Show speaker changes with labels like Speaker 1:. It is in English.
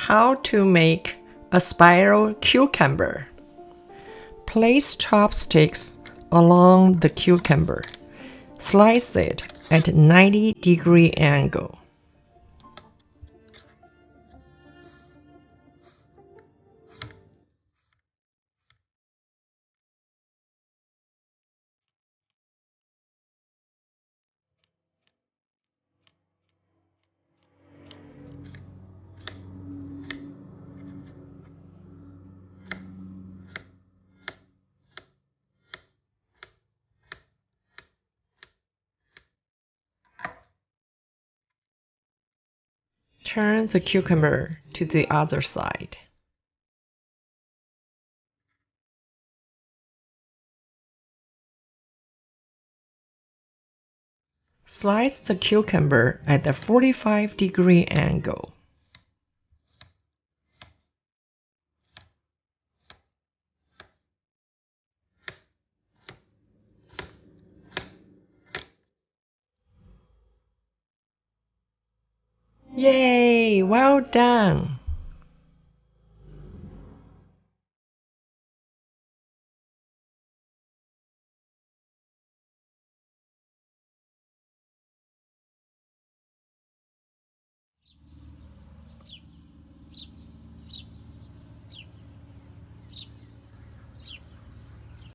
Speaker 1: How to make a spiral cucumber. Place chopsticks along the cucumber. Slice it at a 90-degree angle. Turn the cucumber to the other side. Slice the cucumber at a 45-degree angle. Yay! Well done!